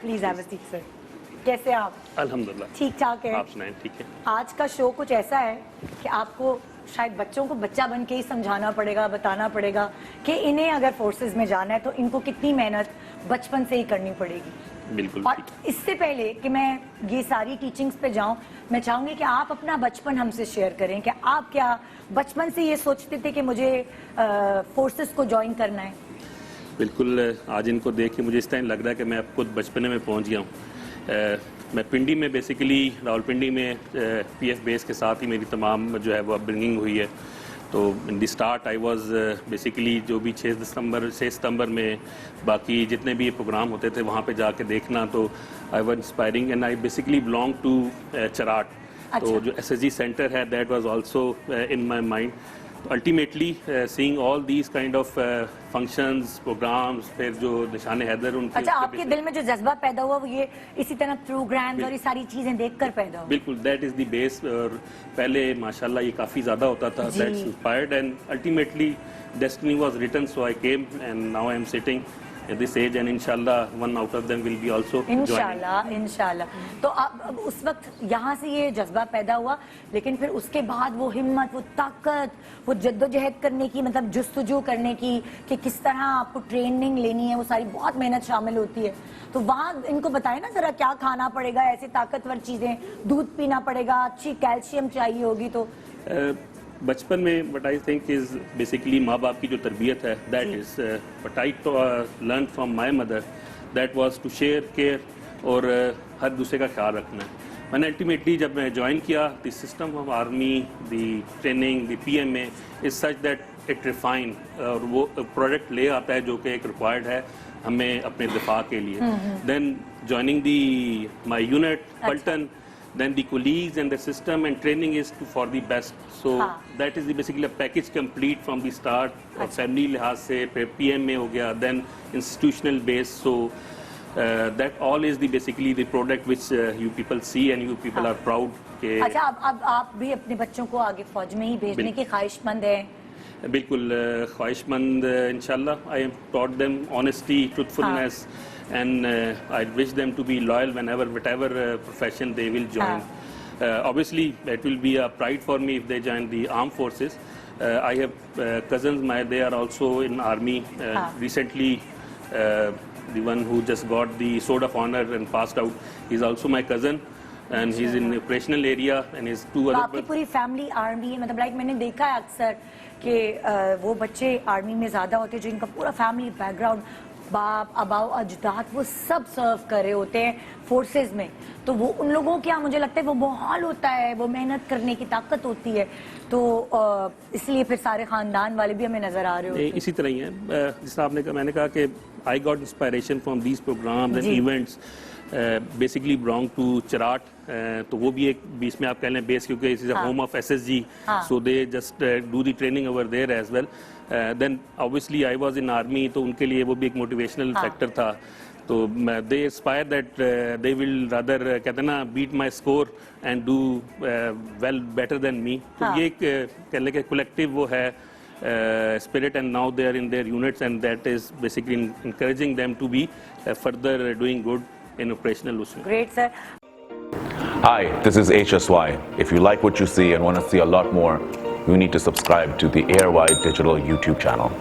Please have a set سر. کیسے آپ؟ الحمدللہ ٹھیک ٹھاک ہے. آپ سنائیں؟ ٹھیک ہے. آج کا شو کچھ ایسا ہے کہ آپ کو شاید بچوں کو بچہ بن کے ہی سمجھانا پڑے گا, بتانا پڑے گا کہ انہیں اگر فورسز میں جانا ہے تو ان کو کتنی محنت بچپن سے ہی کرنی پڑے گی. بالکل. اور اس سے پہلے کہ میں یہ ساری ٹیچنگز پہ جاؤں, میں چاہوں گی کہ آپ اپنا بچپن ہم سے شیئر کریں کہ آپ کیا بچپن سے یہ سوچتے تھے کہ مجھے فورسز کو جوائن کرنا ہے. بالکل. آج ان کو دیکھ کے مجھے اس طرح لگ رہا ہے کہ میں اب خود بچپنے میں پہنچ گیا ہوں. میں پنڈی میں بیسیکلی راول پنڈی میں پی ایف بیس کے ساتھ ہی میری تمام جو ہے وہ اپ برنگنگ ہوئی ہے. تو in the start I was basically جو بھی 6 ستمبر میں باقی جتنے بھی پروگرام ہوتے تھے وہاں پہ جا کے دیکھنا, تو I was inspiring and I basically belong to Cherat. تو جو ایس ایس جی سینٹر ہے that was also in my mind. Ultimately seeing all these kind of functions programmes, پھر جو نشان حیدر ان کے. اچھا, آپ کے دل میں جو جذبہ پیدا ہوا وہ یہ اسی طرح پروگرامز اور یہ ساری چیزیں دیکھ کر پیدا ہوا؟ بالکل, دیٹ از دی بیس. اور پہلے ماشاءاللہ یہ کافی زیادہ ہوتا تھا. That's inspired and ultimately destiny was written, so I came and now I am sitting at this age and inshallah one out of them will be also joining. انشاءاللہ. تو اب اس وقت یہاں سے یہ جذبہ پیدا ہوا, لیکن پھر اس کے بعد وہ ہمت, وہ طاقت, وہ جد و جہد کرنے کی, مطلب جستجو کرنے کی کہ کس طرح آپ کو ٹریننگ لینی ہے, وہ ساری بہت محنت شامل ہوتی ہے. تو وہاں ان کو بتائیں نا ذرا کیا کھانا پڑے گا, ایسے طاقتور چیزیں, دودھ پینا پڑے گا, اچھی کیلشیم چاہیے ہوگی. تو بچپن میں what I think is basically ماں باپ کی جو تربیت ہے that is what I learn from my mother, that was to share care اور ہر دوسرے کا خیال رکھنا ہے. میں نے الٹیمیٹلی جب میں جوائن کیا the system of army, the training, the P M A is such that it refine, اور وہ پروڈکٹ لے آتا ہے جو کہ ایک ریکوائرڈ ہے ہمیں اپنے دفاع کے لیے. Then joining the my unit پلٹن, then the colleagues and the system and training is for the best. So that is the basically a package complete from the start. اور family لحاظ سے پھر پی ایم اے ہو گیا, then institutional base. So that all is the basically the product which you people see and you people are proud. اچھا, اب آپ بھی اپنے بچوں کو آگے فوج میں ہی بھیجنے کے خواہش مند ہیں؟ بالکل خواہش مند انشاءاللہ. I have taught them honesty, truthfulness, and I wish them to be loyal whatever profession they will join. Obviously it will be a pride for me if they join the armed forces. I have cousins, they are also in army. Recently the one who just got the sword of honor and passed out, he's also my cousin and he's in the operational area and his two other. آپ کی پوری family army ہے, مطلب like میں نے دیکھا ہے اکثر کہ وہ بچے آرمی میں زیادہ ہوتے ہیں جو ان کا پورا فیملی بیک گراؤنڈ, باپ, اباؤ, اجداد, وہ سب سرو کر رہے ہوتے ہیں فورسز میں. تو وہ ان لوگوں کیا مجھے لگتا ہے وہ ماحول ہوتا ہے, وہ محنت کرنے کی طاقت ہوتی ہے, تو اس لیے پھر سارے خاندان والے بھی ہمیں نظر آ رہے ہوتے ہیں. اسی طرح ہی ہے جس طرح آپ نے کہا, میں نے کہا کہ I got inspiration from these programs and events. Basically belong to Cherat, تو وہ بھی ایک بیچ میں آپ کہہ لیں بیس, کیونکہ اس is a home of S S G, so they just do the training over there as well. Then obviously I was in army, تو ان کے لیے وہ بھی ایک موٹیویشنل فیکٹر تھا. تو they aspire that they will rather کہتے ہیں نا beat my score and do well better than me. تو یہ ایک کہہ لیں کہ کولیکٹیو وہ ہے spirit, and now they are in their units and that is basically encouraging them to be further doing good in operational usage. Great, sir. Hi, this is HSY. If you like what you see and want to see a lot more, you need to subscribe to the ARY Digital YouTube channel.